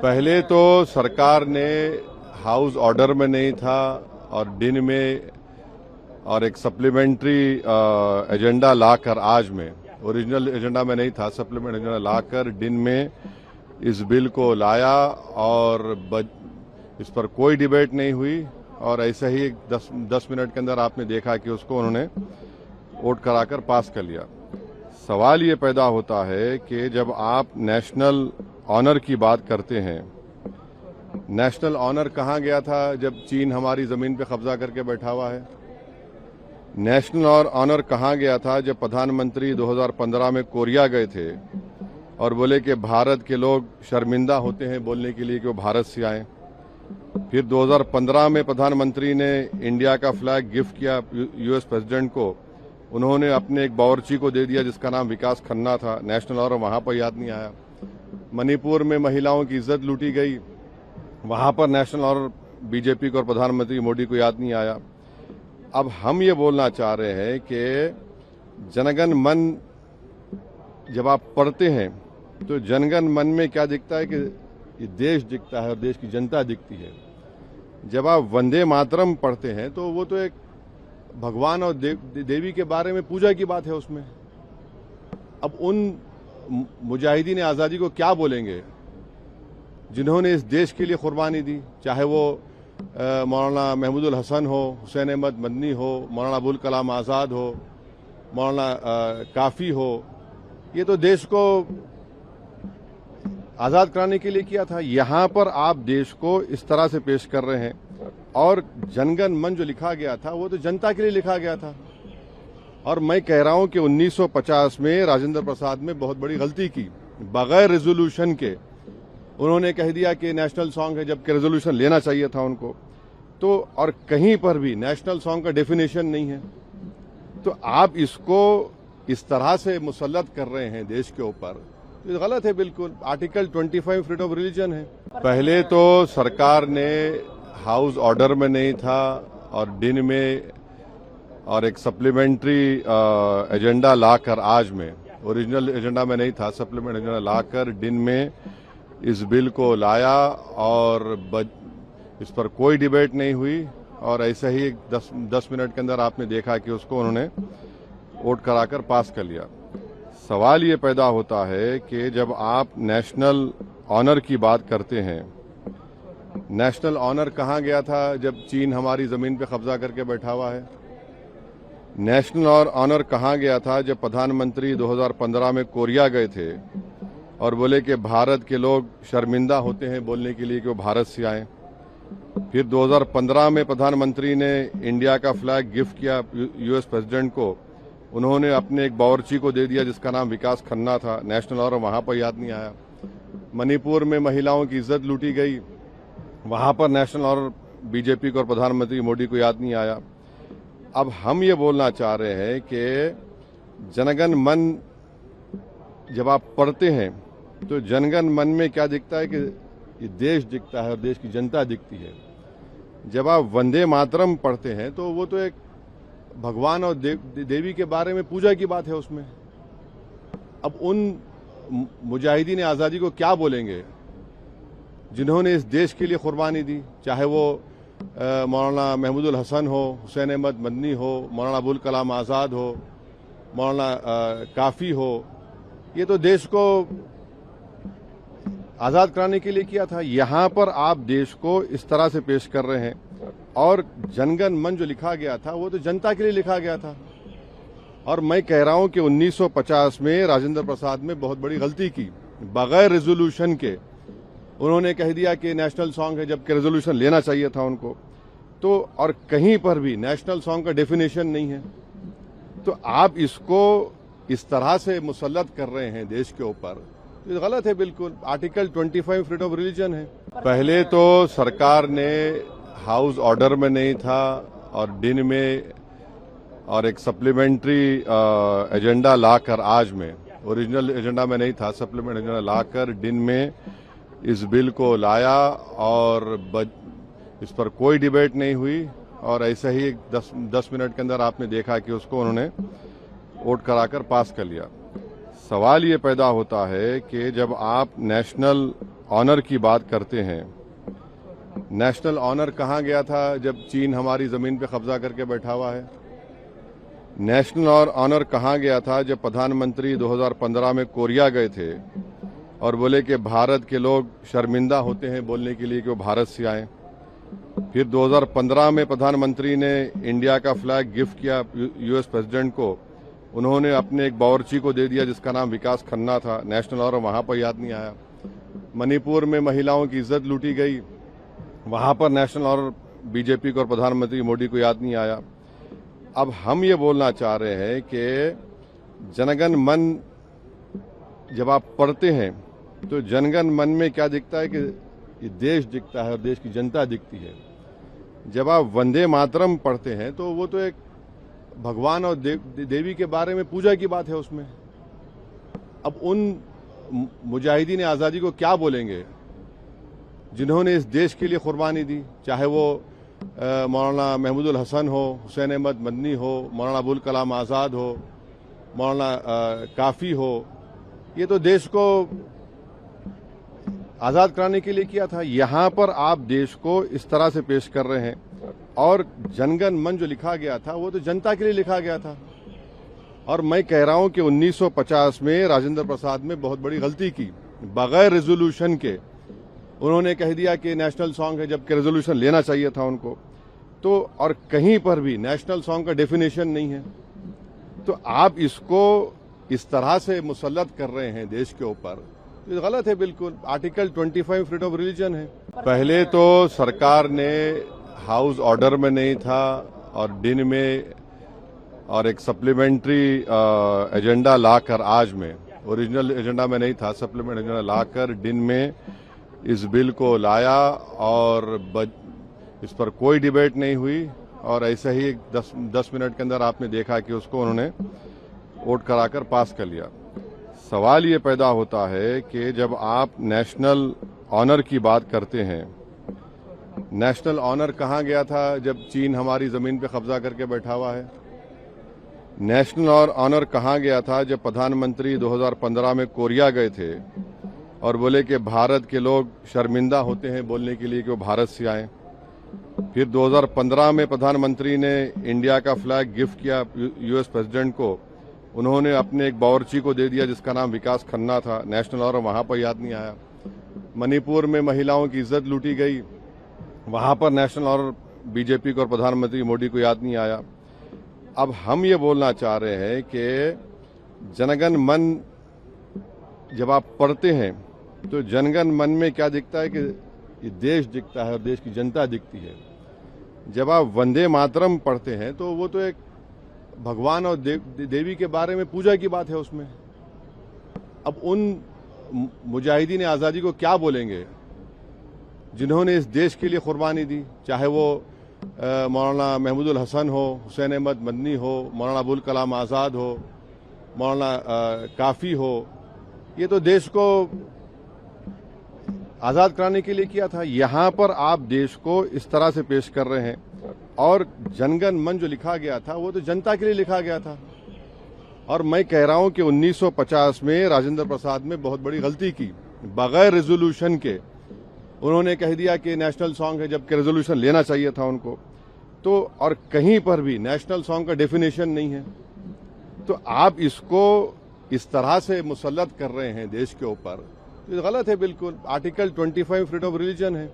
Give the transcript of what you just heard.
पहले तो सरकार ने हाउस ऑर्डर में नहीं था और दिन में और एक सप्लीमेंट्री एजेंडा लाकर आज में, ओरिजिनल एजेंडा में नहीं था, सप्लीमेंट एजेंडा लाकर दिन में इस बिल को लाया और इस पर कोई डिबेट नहीं हुई और ऐसे ही 10 मिनट के अंदर आपने देखा कि उसको उन्होंने वोट कराकर पास कर लिया। सवाल ये पैदा होता है कि जब आप नेशनल ऑनर की बात करते हैं, नेशनल ऑनर कहाँ गया था जब चीन हमारी जमीन पे कब्जा करके बैठा हुआ है? नेशनल ऑनर कहाँ गया था जब प्रधानमंत्री 2015 में कोरिया गए थे और बोले कि भारत के लोग शर्मिंदा होते हैं बोलने के लिए कि वो भारत से आए। फिर 2015 में प्रधानमंत्री ने इंडिया का फ्लैग गिफ्ट किया यूएस प्रेसिडेंट को, उन्होंने अपने एक बावर्ची को दे दिया जिसका नाम विकास खन्ना था। नेशनल ऑनर वहां पर याद नहीं आया। मणिपुर में महिलाओं की इज्जत लूटी गई, वहां पर नेशनल ऑनर बीजेपी को और प्रधानमंत्री मोदी को याद नहीं आया। अब हम ये बोलना चाह रहे हैं कि जनगण मन जब आप पढ़ते हैं तो जनगण मन में क्या दिखता है कि ये देश दिखता है और देश की जनता दिखती है। जब आप वंदे मातरम पढ़ते हैं तो वो तो एक भगवान और देवी के बारे में पूजा की बात है उसमें। अब उन मुजाहिदीन आज़ादी को क्या बोलेंगे जिन्होंने इस देश के लिए कुर्बानी दी, चाहे वो मौलाना महमूदुल हसन हो, हुसैन अहमद मदनी हो, मौलाना अबुल कलाम आज़ाद हो, मौलाना काफ़ी हो। ये तो देश को आज़ाद कराने के लिए किया था। यहाँ पर आप देश को इस तरह से पेश कर रहे हैं और जनगण मन जो लिखा गया था वो तो जनता के लिए लिखा गया था। और मैं कह रहा हूं कि 1950 में राजेंद्र प्रसाद में बहुत बड़ी गलती की, बगैर रेजोल्यूशन के उन्होंने कह दिया कि नेशनल सॉन्ग है, जबकि रेजोल्यूशन लेना चाहिए था उनको। तो और कहीं पर भी नेशनल सॉन्ग का डेफिनेशन नहीं है, तो आप इसको इस तरह से मुसल्लत कर रहे हैं देश के ऊपर, तो ये गलत है बिल्कुल। आर्टिकल 25 फ्रीडम ऑफ रिलीजन है। पहले तो सरकार ने हाउस ऑर्डर में नहीं था और दिन में और एक सप्लीमेंट्री एजेंडा लाकर आज में, ओरिजिनल एजेंडा में नहीं था, सप्लीमेंट एजेंडा लाकर दिन में इस बिल को लाया और इस पर कोई डिबेट नहीं हुई और ऐसे ही 10 मिनट के अंदर आपने देखा कि उसको उन्होंने वोट कराकर पास कर लिया। सवाल ये पैदा होता है कि जब आप नेशनल ऑनर की बात करते हैं, नेशनल ऑनर कहाँ गया था जब चीन हमारी जमीन पे कब्जा करके बैठा हुआ है? नेशनल ऑनर कहाँ गया था जब प्रधानमंत्री 2015 में कोरिया गए थे और बोले कि भारत के लोग शर्मिंदा होते हैं बोलने के लिए कि वो भारत से आए। फिर 2015 में प्रधानमंत्री ने इंडिया का फ्लैग गिफ्ट किया यूएस प्रेसिडेंट को, उन्होंने अपने एक बावर्ची को दे दिया जिसका नाम विकास खन्ना था। नेशनल ऑनर वहां पर याद नहीं आया। मणिपुर में महिलाओं की इज्जत लूटी गई, वहां पर नेशनल ऑनर बीजेपी को और प्रधानमंत्री मोदी को याद नहीं आया। अब हम ये बोलना चाह रहे हैं कि जनगण मन जब आप पढ़ते हैं तो जनगण मन में क्या दिखता है कि ये देश दिखता है और देश की जनता दिखती है। जब आप वंदे मातरम पढ़ते हैं तो वो तो एक भगवान और देवी के बारे में पूजा की बात है उसमें। अब उन मुजाहिदीन आज़ादी को क्या बोलेंगे जिन्होंने इस देश के लिए कुर्बानी दी, चाहे वो मौलाना महमूदुल हसन हो, हुसैन अहमद मदनी हो, मौलाना अबुल कलाम आज़ाद हो, मौलाना काफ़ी हो। ये तो देश को आज़ाद कराने के लिए किया था। यहाँ पर आप देश को इस तरह से पेश कर रहे हैं और जनगण मन जो लिखा गया था वो तो जनता के लिए लिखा गया था। और मैं कह रहा हूं कि 1950 में राजेंद्र प्रसाद में बहुत बड़ी गलती की, बगैर रेजोल्यूशन के उन्होंने कह दिया कि नेशनल सॉन्ग है, जबकि रेजोल्यूशन लेना चाहिए था उनको। तो और कहीं पर भी नेशनल सॉन्ग का डेफिनेशन नहीं है, तो आप इसको इस तरह से मुसल्लत कर रहे हैं देश के ऊपर, तो ये गलत है बिल्कुल। आर्टिकल 25 फ्रीडम ऑफ रिलीजन है। पहले तो सरकार ने हाउस ऑर्डर में नहीं था और दिन में और एक सप्लीमेंट्री एजेंडा लाकर आज में, ओरिजिनल एजेंडा में नहीं था, सप्लीमेंट एजेंडा लाकर दिन में इस बिल को लाया और इस पर कोई डिबेट नहीं हुई और ऐसे ही 10 मिनट के अंदर आपने देखा कि उसको उन्होंने वोट कराकर पास कर लिया। सवाल ये पैदा होता है कि जब आप नेशनल ऑनर की बात करते हैं, नेशनल ऑनर कहाँ गया था जब चीन हमारी जमीन पे कब्जा करके बैठा हुआ है? नेशनल ऑनर कहाँ गया था जब प्रधानमंत्री 2015 में कोरिया गए थे और बोले कि भारत के लोग शर्मिंदा होते हैं बोलने के लिए कि वो भारत से आए? फिर 2015 में प्रधानमंत्री ने इंडिया का फ्लैग गिफ्ट किया यूएस प्रेसिडेंट को, उन्होंने अपने एक बावर्ची को दे दिया जिसका नाम विकास खन्ना था। नेशनल ऑनर वहां पर याद नहीं आया। मणिपुर में महिलाओं की इज्जत लूटी गई, वहां पर नेशनल ऑनर बीजेपी को और प्रधानमंत्री मोदी को याद नहीं आया। अब हम ये बोलना चाह रहे हैं कि जनगण मन जब आप पढ़ते हैं तो जनगण मन में क्या दिखता है कि ये देश दिखता है और देश की जनता दिखती है। जब आप वंदे मातरम पढ़ते हैं तो वो तो एक भगवान और देवी के बारे में पूजा की बात है उसमें। अब उन मुजाहिदीन आज़ादी को क्या बोलेंगे जिन्होंने इस देश के लिए कुर्बानी दी, चाहे वो मौलाना महमूदुल हसन हो, हुसैन अहमद मदनी हो, मौलाना अबुल कलाम आज़ाद हो, मौलाना काफ़ी हो। ये तो देश को आज़ाद कराने के लिए किया था। यहाँ पर आप देश को इस तरह से पेश कर रहे हैं, और जनगण मन जो लिखा गया था वो तो जनता के लिए लिखा गया था। और मैं कह रहा हूं कि 1950 में राजेंद्र प्रसाद ने बहुत बड़ी गलती की, बगैर रेजोल्यूशन के उन्होंने कह दिया कि नेशनल सॉन्ग है, जबकि रेजोल्यूशन लेना चाहिए था उनको। तो और कहीं पर भी नेशनल सॉन्ग का डेफिनेशन नहीं है। तो आप इसको इस तरह से मुसल्लत कर रहे हैं देश के ऊपर, तो गलत है बिल्कुल। आर्टिकल 25 फ्रीडम ऑफ रिलीजन है। पहले तो सरकार ने हाउस ऑर्डर में नहीं था और दिन में और एक सप्लीमेंट्री एजेंडा लाकर, आज में ओरिजिनल एजेंडा में नहीं था, सप्लीमेंट एजेंडा लाकर दिन में इस बिल को लाया और इस पर कोई डिबेट नहीं हुई। और ऐसे ही 10 मिनट के अंदर आपने देखा कि उसको उन्होंने वोट कराकर पास कर लिया। सवाल ये पैदा होता है कि जब आप नेशनल ऑनर की बात करते हैं, नेशनल ऑनर कहाँ गया था जब चीन हमारी जमीन पे कब्जा करके बैठा हुआ है? नेशनल ऑनर कहाँ गया था जब प्रधानमंत्री 2015 में कोरिया गए थे और बोले कि भारत के लोग शर्मिंदा होते हैं बोलने के लिए कि वो भारत से आए? फिर 2015 में प्रधानमंत्री ने इंडिया का फ्लैग गिफ्ट किया यूएस प्रेसिडेंट को, उन्होंने अपने एक बावर्ची को दे दिया जिसका नाम विकास खन्ना था। नेशनल ऑनर वहां पर याद नहीं आया। मणिपुर में महिलाओं की इज्जत लूटी गई, वहां पर नेशनल ऑनर बीजेपी को और प्रधानमंत्री मोदी को याद नहीं आया। अब हम ये बोलना चाह रहे हैं कि जनगण मन जब आप पढ़ते हैं तो जनगण मन में क्या दिखता है कि ये देश दिखता है और देश की जनता दिखती है। जब आप वंदे मातरम पढ़ते हैं तो वो तो एक भगवान और देवी के बारे में पूजा की बात है उसमें। अब उन मुजाहिदीन आज़ादी को क्या बोलेंगे जिन्होंने इस देश के लिए कुर्बानी दी, चाहे वो मौलाना महमूदुल हसन हो, हुसैन अहमद मदनी हो, मौलाना अबुल कलाम आज़ाद हो, मौलाना काफ़ी हो। ये तो देश को आज़ाद कराने के लिए किया था। यहाँ पर आप देश को इस तरह से पेश कर रहे हैं, और जनगण मन जो लिखा गया था वो तो जनता के लिए लिखा गया था। और मैं कह रहा हूं कि 1950 में राजेंद्र प्रसाद ने बहुत बड़ी गलती की, बगैर रेजोल्यूशन के उन्होंने कह दिया कि नेशनल सॉन्ग है, जबकि रेजोल्यूशन लेना चाहिए था उनको। तो और कहीं पर भी नेशनल सॉन्ग का डेफिनेशन नहीं है। तो आप इसको इस तरह से मुसल्लत कर रहे हैं देश के ऊपर, तो गलत है बिल्कुल। आर्टिकल 25 फ्रीडम ऑफ रिलीजन है।